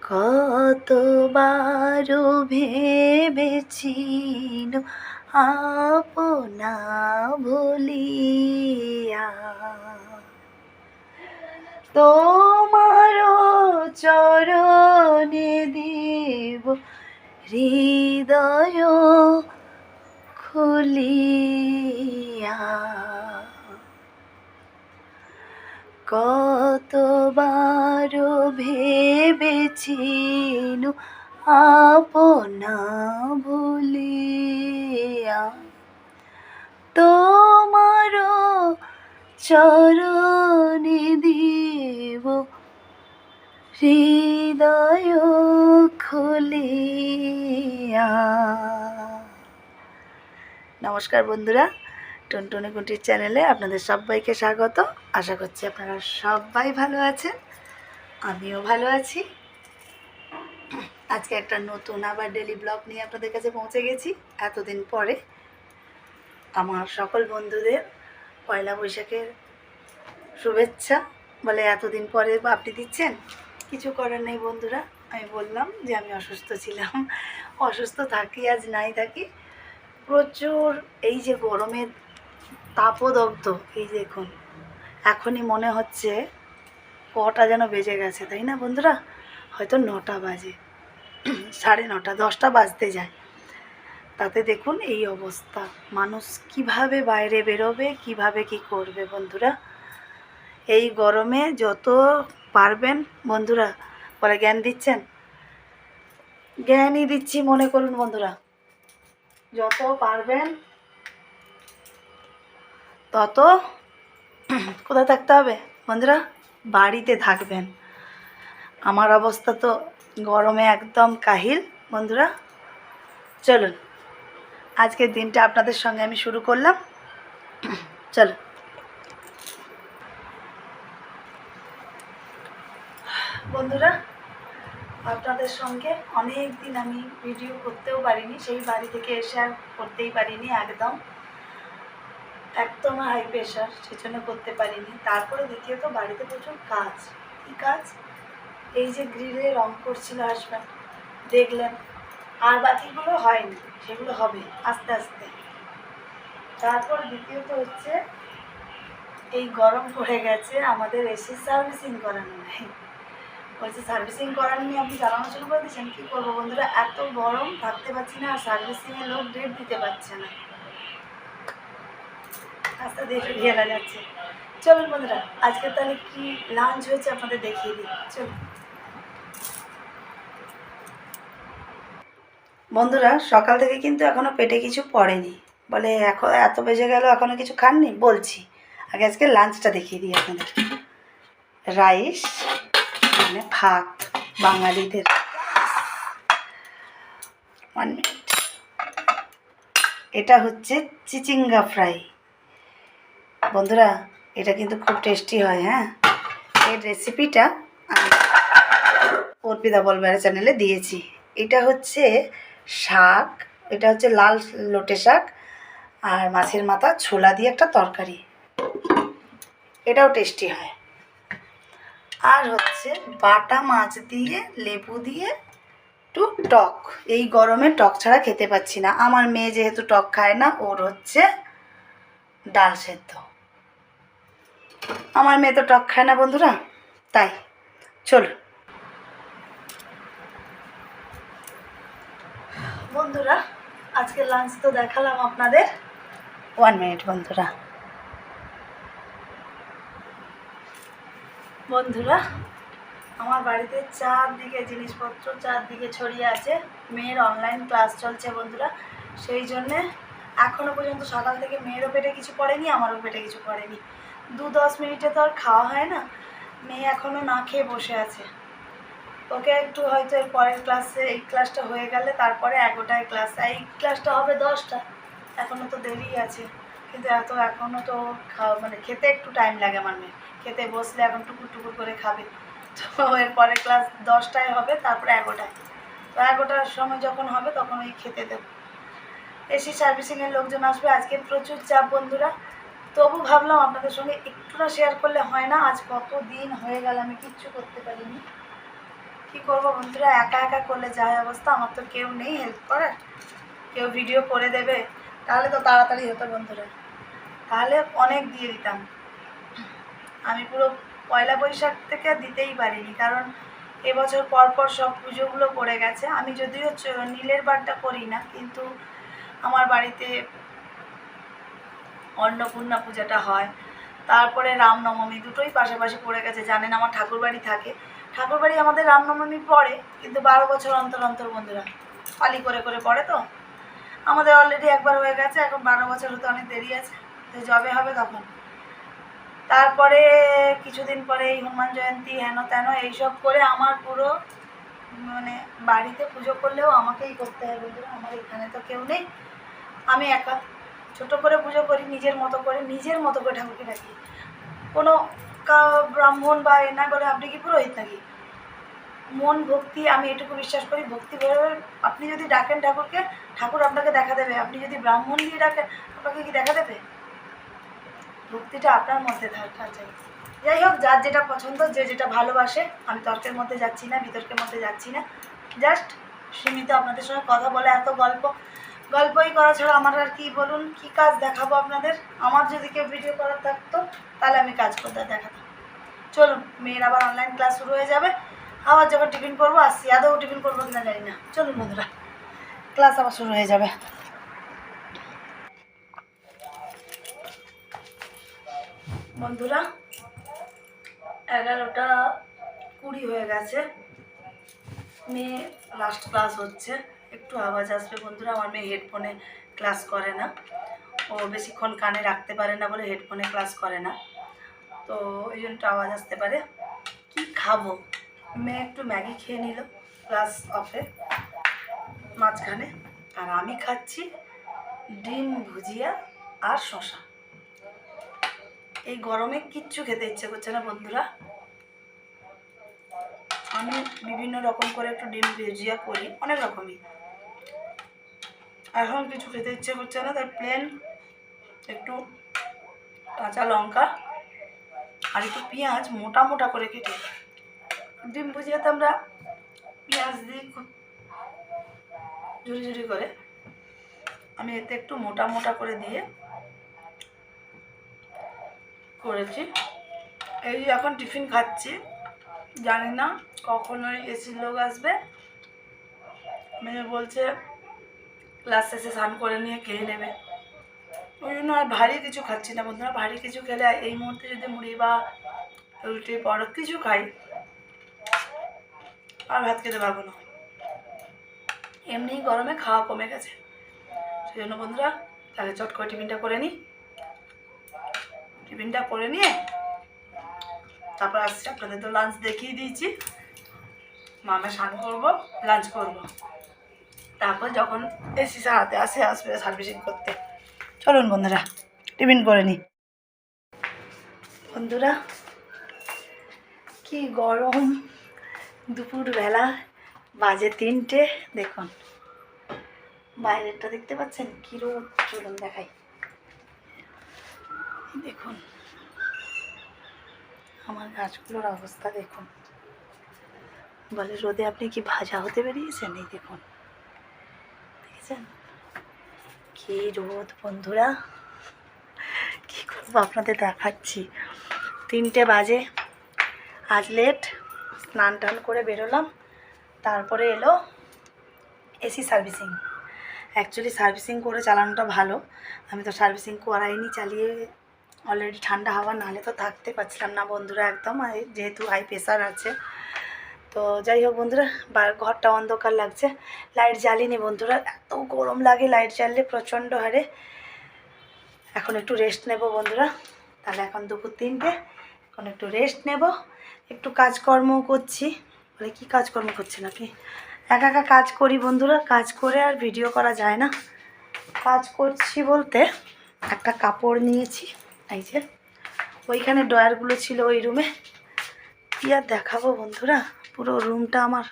কতবার ভেবেছি আপনা ভুলিয়া তোমার চরণে দেব হৃদয় খুলিয়া। কতবার ভেবেছি আপনা ভুলিয়া তোমার চরণে দেব হৃদয় খুলিয়া। নমস্কার বন্ধুরা, টুনটুনি কুটির চ্যানেলে আপনাদের সবাইকে স্বাগত। আশা করছি আপনারা সবাই ভালো আছেন, আমিও ভালো আছি। আজকে একটা নতুন আবার ডেলি ব্লগ নিয়ে আপনাদের কাছে পৌঁছে গেছি এতদিন পরে। আমার সকল বন্ধুদের পয়লা বৈশাখের শুভেচ্ছা। বলে এতদিন পরে আপনি দিচ্ছেন, কিছু করার নেই বন্ধুরা। আমি বললাম যে আমি অসুস্থ ছিলাম, অসুস্থ থাকি আজ নাই থাকি, প্রচুর এই যে গরমের তাপদগ্ধ। এই দেখুন, এখনই মনে হচ্ছে কটা যেন বেজে গেছে, তাই না বন্ধুরা? হয়তো 9টা বাজে, 9:30, 10টা বাজতে যায়। তাতে দেখুন এই অবস্থা, মানুষ কিভাবে বাইরে বেরোবে, কিভাবে কি করবে বন্ধুরা। এই গরমে যত পারবেন বন্ধুরা, বলে জ্ঞান দিচ্ছেন, জ্ঞানই দিচ্ছি মনে করুন বন্ধুরা। যত পারবেন তত কোথায় থাকতে হবে বন্ধুরা? বাড়িতে থাকবেন। আমার অবস্থা তো গরমে একদম কাহিল বন্ধুরা। চলুন আজকের দিনটা আপনাদের সঙ্গে আমি শুরু করলাম। চলুন বন্ধুরা, আপনাদের সঙ্গে অনেক দিন আমি ভিডিও করতেও পারিনি, সেই বাড়ি থেকে এসে আর করতেই পারিনি। একদম হাই প্রেশার, সেজন্য করতে পারিনি। তারপরে দ্বিতীয়ত বাড়িতে প্রচুর কাজ। কী কাজ? এই যে গ্রিলে রং করছিল হাসব্যান্ড, দেখলেন। আর বাকিগুলো হয়নি, সেগুলো হবে আস্তে আস্তে। তারপর দ্বিতীয়ত হচ্ছে এই গরম পড়ে গেছে, আমাদের এসি সার্ভিসিং করানো নেই। বলছে সার্ভিসিং করানো নিয়ে আপনি চালানো শুরু করে দিচ্ছেন। কী করবো বন্ধুরা, এত গরম থাকতে পারছি না, আর সার্ভিসিংয়ের লোক ডেট দিতে পারছে না। আস্তে দেখে ঘেরা যাচ্ছে। চলুন বন্ধুরা, আজকে তাহলে কি লাঞ্চ হয়েছে আপনাদের দেখিয়ে দিই। চলুন বন্ধুরা, সকাল থেকে কিন্তু এখনও পেটে কিছু পড়েনি। বলে এখন এত বেজে গেল এখনও কিছু খাননি। বলছি আগে আজকে লাঞ্চটা দেখিয়ে দিই আপনাদের। রাইস মানে ভাত, বাঙালিদের। 1 মিনিট। এটা হচ্ছে চিচিঙ্গা ফ্রাই বন্ধুরা, এটা কিন্তু খুব টেস্টি হয়। হ্যাঁ, এর রেসিপিটা আমি অর্পিতা বলবেড়া চ্যানেলে দিয়েছি। এটা হচ্ছে শাক, এটা হচ্ছে লাল লোটে শাক আর মাছের মাথা ছোলা দিয়ে একটা তরকারি, এটাও টেস্টি হয়। আর হচ্ছে বাটা মাছ দিয়ে লেবু দিয়ে একটু টক। এই গরমে টক ছাড়া খেতে পাচ্ছি না। আমার মেয়ে যেহেতু টক খায় না, ওর হচ্ছে ডাল সেদ্ধ। আমার মেয়ে তো টক খায় না বন্ধুরা, তাই। চলুন বন্ধুরা, আজকে লাঞ্চ তো দেখালাম আপনাদের। 1 মিনিট বন্ধুরা। বন্ধুরা, আমার বাড়িতে চারদিকে জিনিসপত্র চারদিকে ছড়িয়ে আছে। মেয়ের অনলাইন ক্লাস চলছে বন্ধুরা, সেই জন্যে এখনও পর্যন্ত সকাল থেকে মেয়েরও পেটে কিছু পড়েনি, আমারও পেটে কিছু পড়েনি। 2-10 মিনিটে তো আর খাওয়া হয় না। মেয়ে এখনও না খেয়ে বসে আছে। ওকে একটু হয়তো এর পরের ক্লাসে, এই ক্লাসটা হয়ে গেলে তারপরে 11টায় ক্লাস। এই ক্লাসটা হবে 10টা, এখনও তো দেরি আছে। কিন্তু এখনও তো মানে খেতে একটু টাইম লাগে। আমার মেয়ে খেতে বসলে এখন টুকুর টুকুর করে খাবে। তো এর পরে ক্লাস 10টায় হবে, তারপরে 11টায়। তো 11টার সময় যখন হবে তখন ওই খেতে দেবো। এসি সার্ভিসিংয়ের লোকজন আসবে, আজকে প্রচুর চাপ বন্ধুরা। তবু ভাবলাম আপনাদের সঙ্গে একটু না শেয়ার করলে হয় না। আজ কত দিন হয়ে গেল আমি কিচ্ছু করতে পারিনি। কী করবো বন্ধুরা, একা একা করলে যায় অবস্থা। আমার তো কেউ নেই হেল্প করার, কেউ ভিডিও করে দেবে, তাহলে তো তাড়াতাড়ি হতো বন্ধুরা, তাহলে অনেক দিয়ে দিতাম। আমি পুরো পয়লা বৈশাখ থেকে দিতেই পারিনি, কারণ এবছর পরপর সব পুজোগুলো পড়ে গেছে। আমি যদিও নীলের বারটা করি না, কিন্তু আমার বাড়িতে অন্নপূর্ণা পূজাটা হয়, তারপরে রামনবমী, দুটোই পাশাপাশি পড়ে গেছে। জানেন আমার ঠাকুরবাড়ি থাকে, ঠাকুরবাড়ি আমাদের রামনবমী পড়ে, কিন্তু 12 বছর অন্তর অন্তর বন্ধুরা পালি করে করে পড়ে। তো আমাদের অলরেডি একবার হয়ে গেছে, এখন 12 বছর হতে অনেক দেরি আছে, তো যবে হবে তখন। তারপরে কিছুদিন পরে এই হনুমান জয়ন্তী হেন তেন এইসব করে আমার পুরো মানে বাড়িতে পুজো করলেও আমাকেই করতে হয় বন্ধুরা। আমার এখানে তো কেউ নেই, আমি একা ছোট করে পুজো করি, নিজের মতো করে ঠাকুরকে ডাকি। কোনো ব্রাহ্মণ বা এ না বলে আপনি কি পুরোহিত নাকি? মন ভক্তি, আমি এটুকু বিশ্বাস করি, ভক্তি ভরে আপনি যদি ডাকেন ঠাকুরকে, ঠাকুর আপনাকে দেখা দেবে। আপনি যদি ব্রাহ্মণ দিয়ে ডাকেন, আপনাকে কি দেখা দেবে? ভক্তিটা আপনার মধ্যে থাকা চাই। যাই হোক, যার যেটা পছন্দ, যে যেটা ভালোবাসে, আমি তর্কের মধ্যে যাচ্ছি না, বিতর্কের মধ্যে যাচ্ছি না, জাস্ট সীমিত আপনাদের সঙ্গে কথা বলে, এত গল্পই করা ছাড়া আমার আর কি বলুন, কি কাজ দেখাবো আপনাদের? আমার যদি কেউ ভিডিও করার থাকতো তাহলে আমি কাজ করতে দেখাতাম। চলুন, মেয়ের আবার অনলাইন ক্লাস শুরু হয়ে যাবে, আবার যখন টিফিন করবো আসছি, আদৌ টিফিন করবো কিনা জানি না। চলুন বন্ধুরা, ক্লাস আবার শুরু হয়ে যাবে। বন্ধুরা 11:20 হয়ে গেছে, মেয়ে লাস্ট ক্লাস হচ্ছে, একটু আওয়াজ আসবে বন্ধুরা। আমার মেয়ে হেডফোনে ক্লাস করে না, ও বেশিক্ষণ কানে রাখতে পারে না বলে হেডফোনে ক্লাস করে না, তো এই জন্য আওয়াজ আসতে পারে। কি খাবো, মেয়ে একটু ম্যাগি খেয়ে নিল ক্লাস অফে মাঝখানে, আর আমি খাচ্ছি ডিম ভুজিয়া আর শশা। এই গরমে কিচ্ছু খেতে ইচ্ছে করছে না বন্ধুরা। আমি বিভিন্ন রকম করে একটু ডিম ভুজিয়া করি, অনেক রকমই, এখন কিছু খেতে ইচ্ছে করছে না, তাই প্লেন একটু কাঁচা লঙ্কা আর একটু পেঁয়াজ মোটা মোটা করে কেটে, ডিম ভুজিয়াতে আমরা পেঁয়াজ দিই খুব ঝুরি ঝুরি করে, আমি এতে একটু মোটা মোটা করে দিয়ে করেছি। এই এখন টিফিন খাচ্ছি, জানি না কখন ওই এসির লোক আসবে। মেয়ে বলছে ক্লাস শেষে স্নান করে নিয়ে খেয়ে নেবে, ওই জন্য আর ভারী কিছু খাচ্ছি না বন্ধুরা। ভারী কিছু খেলে এই মুহূর্তে যদি মুড়ি বা রুটি পরোটা কিছু খাই, আর ভাত খেতে পারবো না। এমনি গরমে খাওয়া কমে গেছে, সেই জন্য বন্ধুরা তাহলে চট করে টিফিনটা করে নিই। টিফিনটা করে নিয়ে তারপর আসছি, আপনাদের তো লাঞ্চ দেখিয়ে দিয়েছি, মামা স্নান করবো, লাঞ্চ করবো, তারপর যখন এসি সারাতে আসবে সার্ভিসিং করতে। চলুন বন্ধুরা টিফিন করে নিই। বন্ধুরা কি গরম, দুপুরবেলা বাজে 3টে, দেখুন বাইরেটা দেখতে পাচ্ছেন কি রোদ, চলুন দেখাই। দেখুন আমার গাছগুলোর অবস্থা দেখুন, বলে রোদে আপনি কি ভাজা হতে বেরিয়েছেন? এই দেখুন, দেখেছেন কি রোদ বন্ধুরা, কি করবো আপনাদের দেখাচ্ছি। 3টে বাজে, আজ লেট, স্নান টান করে বেরোলাম, তারপরে এলো এসি সার্ভিসিং। অ্যাকচুয়ালি সার্ভিসিং করে চালানোটা ভালো, আমি তো সার্ভিসিং করাইনি, চালিয়ে অলরেডি ঠান্ডা হাওয়া, নাহলে তো থাকতে পারছিলাম না বন্ধুরা একদম, যেহেতু হাই প্রেশার আছে। তো যাই হোক বন্ধুরা, ঘরটা অন্ধকার লাগছে, লাইট জ্বালিনি বন্ধুরা, এত গরম লাগে লাইট জ্বাললে প্রচণ্ড হারে। এখন একটু রেস্ট নেব বন্ধুরা, তাহলে এখন দুপুর 3টে, এখন একটু রেস্ট নেব, একটু কাজকর্ম করছি। বলে কি কাজকর্ম করছেন আপনি? একা একা কাজ করি বন্ধুরা, কাজ করে আর ভিডিও করা যায় না। কাজ করছি বলতে একটা কাপড় নিয়েছি, এই যে ওইখানে ড্রয়ারগুলো ছিল ওই রুমে, কি আর দেখাবো বন্ধুরা, পুরো রুমটা আমার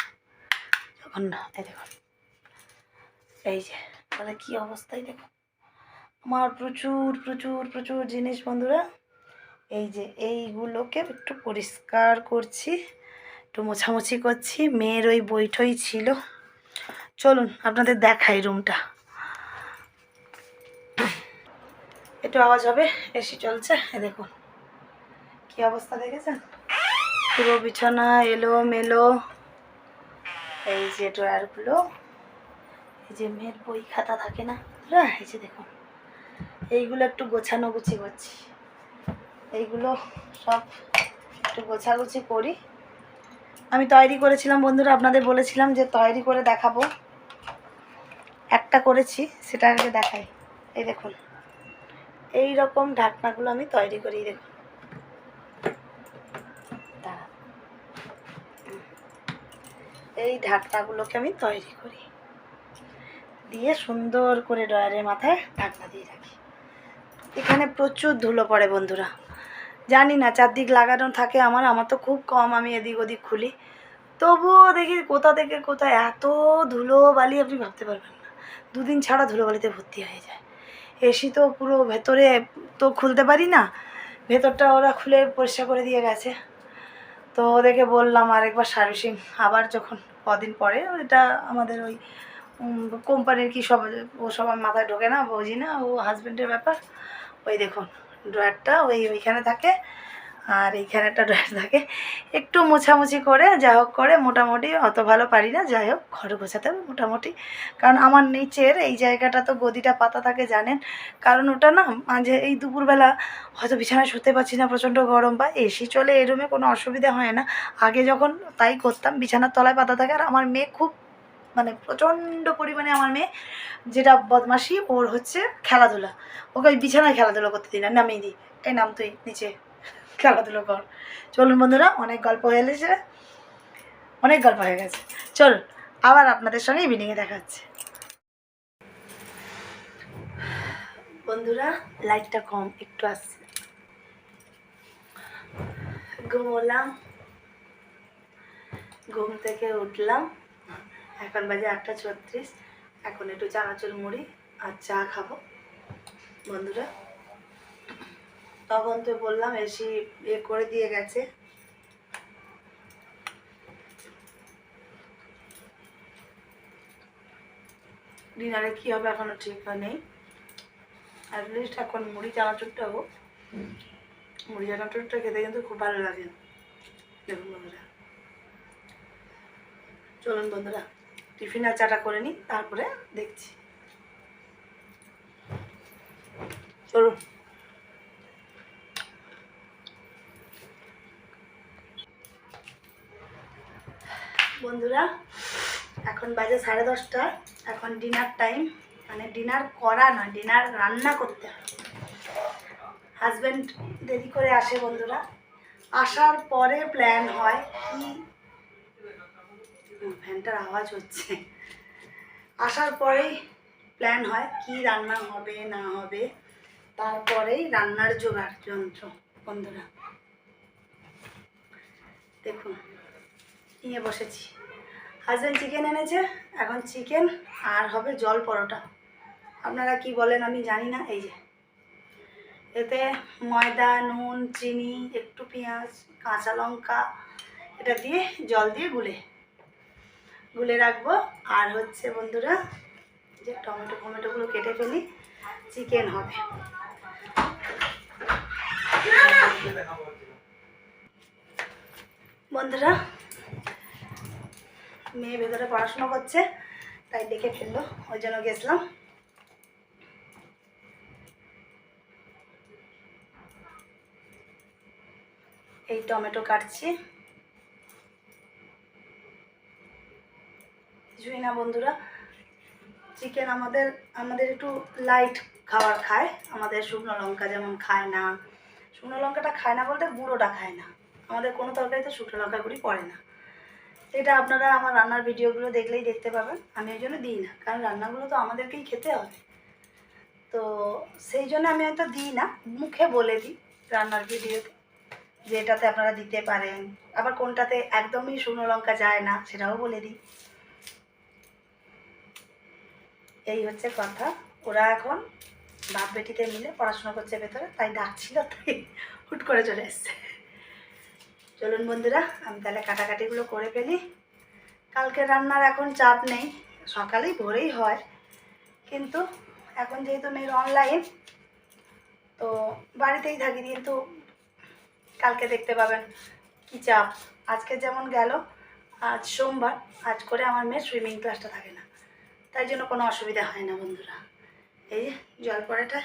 যখন না, এই দেখুন এই যে মানে কী অবস্থায় দেখুন, আমার প্রচুর প্রচুর প্রচুর জিনিস বন্ধুরা। এই যে এইগুলোকে একটু পরিষ্কার করছি, একটু মোছামুছি করছি। মেয়ের ওই বইটই ছিল। চলুন আপনাদের দেখাই রুমটা। একটু আওয়াজ হবে, এসি চলছে। দেখুন কি অবস্থা, দেখেছেন? পুরো বিছানা এলোমেলো। এই যে ড্রয়ারগুলো, এই যে মেয়ের বই খাতা থাকে না, এই যে দেখুন এইগুলো একটু গোছানো গুছি করছি। এইগুলো সব একটু গোছাগুছি করি। আমি তৈরি করেছিলাম বন্ধুরা, আপনাদের বলেছিলাম যে তৈরি করে দেখাবো। একটা করেছি, সেটা আগে দেখাই। এই দেখুন এই রকম ঢাকনাগুলো আমি তৈরি করি। দেখুন এই ঢাকনাগুলোকে আমি তৈরি করি, দিয়ে সুন্দর করে ড্রয়ারের মাথায় ঢাকনা দিয়ে রাখি। এখানে প্রচুর ধুলো পড়ে বন্ধুরা, জানি না, চারদিক লাগানো থাকে আমার তো খুব কম, আমি এদিক ওদিক খুলি, তবুও দেখি কোথা থেকে কোথায় এত ধুলো বালি আপনি ভাবতে পারবেন না। দুদিন ছাড়া ধুলো বালিতে ভর্তি হয়ে যায়। এসি তো পুরো ভেতরে তো খুলতে পারি না, ভেতরটা ওরা খুলে পরিষ্কার করে দিয়ে গেছে। তো ওদেরকে বললাম আরেকবার সার্ভিসিং, আবার যখন কদিন পরে, এটা আমাদের ওই কোম্পানির কী সব, ওসব আমার মাথায় ঢোকে না, বুঝি না, ও হাজব্যান্ডের ব্যাপার। ওই দেখুন ড্রয়ারটা ওইখানে থাকে, আর এইখানে একটা ড্রয়ার থাকে। একটু মোছামুছি করে যা হোক করে, মোটামুটি অত ভালো পারি না, যাই হোক ঘর গোছাতে হবে মোটামুটি। কারণ আমার নিচের এই জায়গাটা তো গদিটা পাতা থাকে জানেন, কারণ ওটা না মাঝে এই দুপুরবেলা হয়তো বিছানায় শুতে পারছি না, প্রচণ্ড গরম, বা এসি চলে এই রুমে কোনো অসুবিধা হয় না। আগে যখন তাই করতাম, বিছানার তলায় পাতা থাকে। আর আমার মেয়ে খুব মানে প্রচণ্ড পরিমাণে, আমার মেয়ে যেটা বদমাশি ওর হচ্ছে খেলাধুলা, ওকে ওই বিছানায় খেলাধুলো করতে দিই না, নামিয়ে দিই, এই নাম তুই নিচে খেলাধুলো কর। চলুন বন্ধুরা, অনেক গল্প হয়ে গেছে, অনেক গল্প হয়ে গেছে, চলুন আবার আপনাদের সঙ্গে ইভিনিংয়ে দেখা হচ্ছে। বন্ধুরা লাইটটা কম একটু আসছে, ঘুমোলাম, ঘুম থেকে উঠলাম, এখন বাজে 8:36। এখন একটু চানাচুর মুড়ি আর চা খাবো বন্ধুরা। তখন তো বললাম এসি করে দিয়ে গেছে। ডিনারে কী হবে এখনও ঠিক নেই, অ্যাটলিস্ট এখন মুড়ি চানাচুরটা হোক। মুড়ি চানাচুরটা খেতে কিন্তু খুব ভালো লাগে। দেখুন বন্ধুরা, চলুন বন্ধুরা টিফিন আর চাটা করে নিই, তারপরে দেখছি। চলুন বন্ধুরা, এখন বাজে 10:30। এখন ডিনার টাইম, মানে ডিনার করা নয়, ডিনার রান্না করতে হবে। হাজব্যান্ড দেরি করে আসে বন্ধুরা, আসার পরে প্ল্যান হয় কি, ফ্যানটার আওয়াজ হচ্ছে, আসার পরেই প্ল্যান হয় কি রান্না হবে না হবে, তারপরেই রান্নার জোগাড় যন্ত্র বন্ধুরা। দেখুন নিয়ে বসেছি, হাজব্যান্ড চিকেন এনেছে, এখন চিকেন আর হবে জল পরোটা, আপনারা কি বলেন আমি জানি না। এই যে এতে ময়দা, নুন, চিনি, একটু পেঁয়াজ, কাঁচা লঙ্কা, এটা দিয়ে জল দিয়ে গুলে রাখবো। আর হচ্ছে বন্ধুরা যে টমেটোগুলো কেটে ফেলি, চিকেন হবে। বন্ধুরা মেয়ে ভেতরে পড়াশোনা করছে, তাই ডেকে ফেললো, ওই জন্য গেছিলাম। এই টমেটো কাটছি, কিছুই না বন্ধুরা। চিকেন আমাদের একটু লাইট খাবার খায়, আমাদের শুকনো লঙ্কা যেমন খায় না, শুকনো লঙ্কাটা খায় না বলতে গুঁড়োটা খায় না, আমাদের কোনো তরকারিতে শুকনো লঙ্কা গুঁড়ি পড়ে না। এটা আপনারা আমার রান্নার ভিডিওগুলো দেখলেই দেখতে পাবেন, আমি ওই জন্য দিই না, কারণ রান্নাগুলো তো আমাদেরকেই খেতে হবে, তো সেই জন্য আমি হয়তো দিই না, মুখে বলে দিই রান্নার ভিডিওতে যে এটাতে আপনারা দিতে পারেন, আবার কোনটাতে একদমই শুকনো লঙ্কা যায় না সেটাও বলে দিই। এই হচ্ছে কথা। ওরা এখন বাপ বেটিতে মিলে পড়াশোনা করছে ভেতরে, তাই ডাকছিল, তাই হুট করে চলে এসছে। চলুন বন্ধুরা, আমি তাহলে কাটাকাটিগুলো করে ফেলি। কালকে রান্নার এখন চাপ নেই, সকালেই ভোরেই হয়, কিন্তু এখন যেহেতু মেয়ের অনলাইন, তো বাড়িতেই থাকি, কিন্তু কালকে দেখতে পাবেন কী চাপ। আজকে যেমন গেল, আজ সোমবার, আজ করে আমার মেয়ের সুইমিং ক্লাসটা থাকে না, তাই জন্য কোনো অসুবিধা হয় না বন্ধুরা। এই যে জলপড়াটা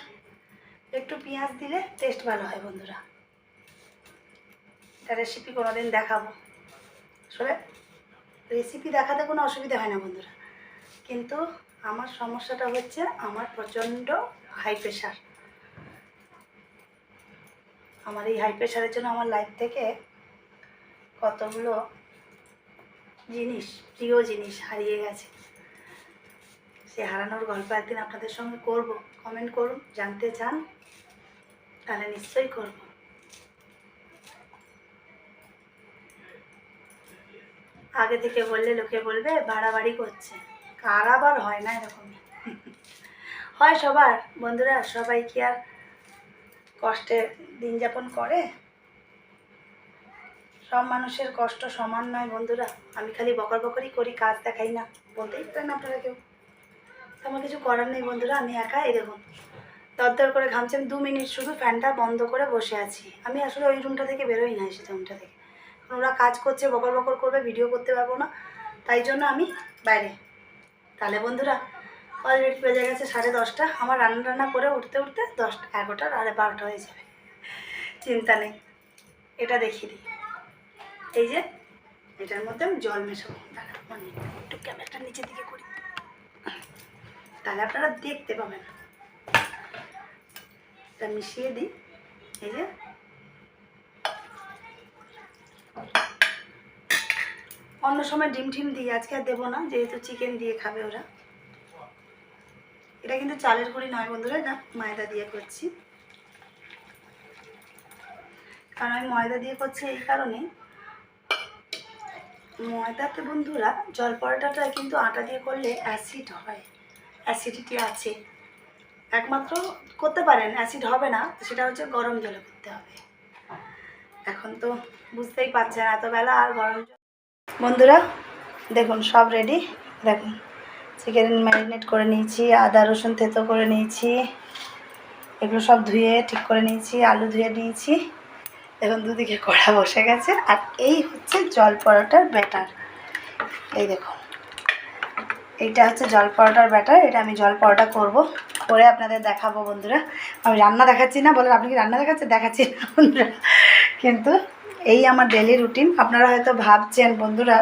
একটু পেঁয়াজ দিলে টেস্ট ভালো হয় বন্ধুরা। এটা রেসিপি কোনো দিন দেখাবো, আসলে রেসিপি দেখাতে কোনো অসুবিধা হয় না বন্ধুরা, কিন্তু আমার সমস্যাটা হচ্ছে আমার প্রচণ্ড হাই প্রেশার। আমার এই হাই প্রেশারের জন্য আমার লাইফ থেকে কতগুলো জিনিস, প্রিয় জিনিস হারিয়ে গেছে। সে হারানোর গল্প একদিন আপনাদের সঙ্গে করব। কমেন্ট করুন, জানতে চান তাহলে নিশ্চয়ই করব। আগে থেকে বললে লোকে বলবে বাড়াবাড়ি করছে, কার আবার হয় না এরকমই হয় সবার বন্ধুরা। সবাই কি আর কষ্টে দিন যাপন করে? সব মানুষের কষ্ট সমান নয় বন্ধুরা। আমি খালি বকর বকরই করি, কাজ দেখাই না, বলতেই পারেন আপনারা কেউ। আমার কিছু করার নেই বন্ধুরা, আমি একা। এই দেখুন দরদর করে ঘামছি। আমি 2 মিনিট শুধু ফ্যানটা বন্ধ করে বসে আছি। আমি আসলে ওই রুমটা থেকে বেরোই না, সে রুমটা থেকে। ওরা কাজ করছে, বকর বকর করবে, ভিডিও করতে পারবো না, তাই জন্য আমি বাইরে। তাহলে বন্ধুরা অলরেডি বেজে গেছে 10:30। আমার রান্না করে উঠতে উঠতে 10টা, 11টা, 12টা হয়ে যাবে। চিন্তা নেই, এটা দেখিয়ে দিই। এই যে এটার মধ্যে আমি জল মেশাবো। মানে একটু ক্যামেরাটা নিচের দিকে করি, তাহলে আপনারা দেখতে পাবেন। এটা মিশিয়ে দিই। এই যে অন্য সময় ডিম টিম দিই, আজকে আর দেবো না, যেহেতু চিকেন দিয়ে খাবে ওরা। এটা কিন্তু চালের গুঁড়ি নয় বন্ধুরা, এটা ময়দা দিয়ে করছি। কারণ আমি ময়দা দিয়ে করছি এই কারণে, ময়দাতে বন্ধুরা জলপড়াটা কিন্তু আটা দিয়ে করলে অ্যাসিড হয়, অ্যাসিডিটি আছে। একমাত্র করতে পারেন, অ্যাসিড হবে না, সেটা হচ্ছে গরম জলে করতে হবে। এখন তো বুঝতেই পারছেন এত বেলা আর গরম জল। বন্ধুরা দেখুন সব রেডি। দেখুন চিকেন ম্যারিনেট করে নিয়েছি, আদা রসুন থেতো করে নিয়েছি, এগুলো সব ধুয়ে ঠিক করে নিয়েছি, আলু ধুয়ে নিয়েছি। দেখুন দুদিকে কড়া বসে গেছে। আর এই হচ্ছে জলপড়াটার ব্যাটার। এই দেখুন এইটা হচ্ছে জলপড়াটার ব্যাটার। এটা আমি জলপড়াটা করব, করে আপনাদের দেখাবো বন্ধুরা। আমি রান্না দেখাচ্ছি না, বলেন আপনি কি রান্না দেখাচ্ছেন? দেখাচ্ছি না বন্ধুরা, কিন্তু এই আমার ডেলি রুটিন। আপনারা হয়তো ভাবছেন বন্ধুরা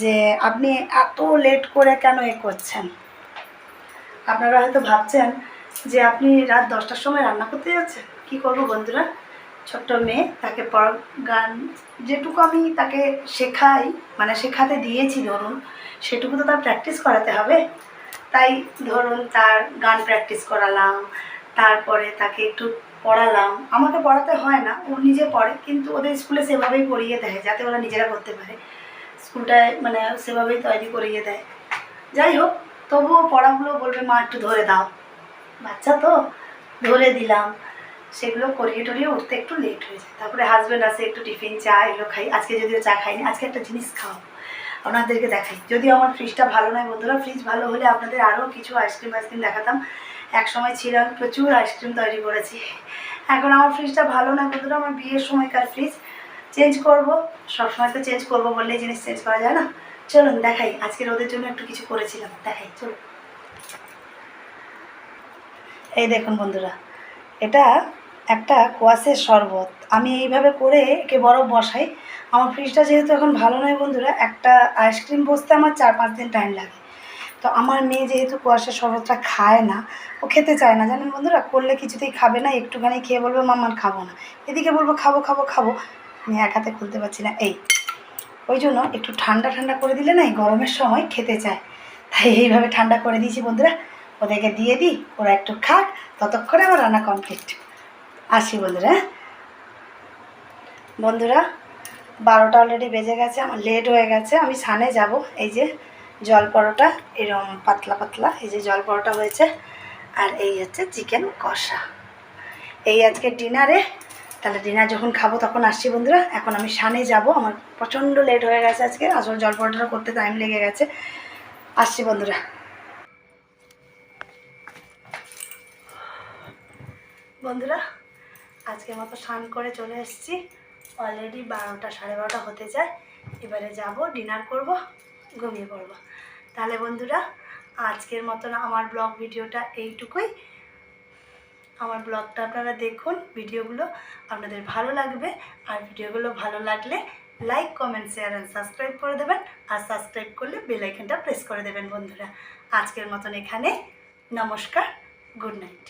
যে আপনি এত লেট করে কেন এ করছেন। আপনারা হয়তো ভাবছেন যে আপনি রাত 10টার সময় রান্না করতে যাচ্ছেন। কী করবো বন্ধুরা, ছোট্ট মেয়ে, তাকে গান যেটুকু আমি তাকে শেখাই, মানে শেখাতে দিয়েছি ধরুন, সেটুকু তো তার প্র্যাকটিস করাতে হবে। তাই ধরুন তার গান প্র্যাকটিস করালাম, তারপরে তাকে একটু পড়ালাম। আমাকে পড়াতে হয় না, ও নিজে পড়ে, কিন্তু ওদের স্কুলে সেভাবেই পড়িয়ে দেয় যাতে ওরা নিজেরা করতে পারে। স্কুলটায় মানে সেভাবেই তৈরি করিয়ে দেয়। যাই হোক, তবুও পড়াগুলো বলবে মা একটু ধরে দাও, বাচ্চা তো ধরে দিলাম। সেগুলো করিয়ে টরিয়ে উঠতে একটু লেট হয়ে যায়। তারপরে হাজব্যান্ড আসে, একটু টিফিন চা এগুলো খাই। আজকে যদিও চা খাইনি, আজকে একটা জিনিস খাও আপনাদেরকে দেখাই। যদিও আমার ফ্রিজটা ভালো নয় বন্ধুরা, ফ্রিজ ভালো হলে আপনাদের আরও কিছু আইসক্রিম দেখাতাম। এক সময় ছিল আমি প্রচুর আইসক্রিম তৈরি করেছি। এখন আমার ফ্রিজটা ভালো নয় বন্ধুরা, আমার বিয়ের সময়কার ফ্রিজ। চেঞ্জ করব, সবসময় তো চেঞ্জ করবো বললেই জিনিস চেঞ্জ করা যায় না। চলুন দেখাই, আজকে রোদের জন্য একটু কিছু করেছিলাম, দেখাই চলুন। এই দেখুন বন্ধুরা, এটা একটা কোয়াশের শরবত। আমি এইভাবে করে একে বরফ বসাই। আমার ফ্রিজটা যেহেতু এখন ভালো নয় বন্ধুরা, একটা আইসক্রিম বসতে আমার 4-5 দিন টাইম লাগে। তো আমার মেয়ে যেহেতু কোয়াশের শরবতটা খায় না, ও খেতে চায় না জানেন বন্ধুরা, করলে কিছুতেই খাবে না, একটুখানি খেয়ে বলবে মাম্মা খাবো না। এদিকে বলবো খাবো খাবো খাবো, আমি এক হাতে খুলতে পারছি না। ওই জন্য একটু ঠান্ডা ঠান্ডা করে দিলে না, এই গরমের সময় খেতে চায়। তাই এইভাবে ঠান্ডা করে দিয়েছি বন্ধুরা, ওদেরকে দিয়ে দিই, ওরা একটু খাক, ততক্ষণে আমার রান্না কমপ্লিট। আসি বন্ধুরা। বন্ধুরা 12টা অলরেডি বেজে গেছে, আমার লেট হয়ে গেছে, আমি সানে যাব। এই যে জল পরোটা এরকম পাতলা পাতলা, এই যে জল পরোটা হয়েছে, আর এই হচ্ছে চিকেন কষা। এই আজকে ডিনারে তাহলে ডিনার যখন খাবো তখন আসছি বন্ধুরা। এখন আমি সানে যাব, আমার প্রচণ্ড লেট হয়ে গেছে আজকে, আসলে জল পড়াটা করতে টাইম লেগে গেছে। আসছি বন্ধুরা। বন্ধুরা আজকের মতো স্নান করে চলে এসেছি, অলরেডি 12টা 12:30 হতে যায়। এবারে যাব, ডিনার করব, ঘুমিয়ে পড়ব। তাহলে বন্ধুরা আজকের মতন আমার ব্লগ ভিডিওটা এইটুকুই। আমার ব্লগটা আপনারা দেখুন, ভিডিওগুলো আপনাদের ভালো লাগবে। আর ভিডিওগুলো ভালো লাগলে like, comment, share and subscribe করে দেবেন। আর সাবস্ক্রাইব করলে বেল আইকনটা প্রেস করে দেবেন বন্ধুরা। আজকের মতন এখানে, নমস্কার, গুড নাইট।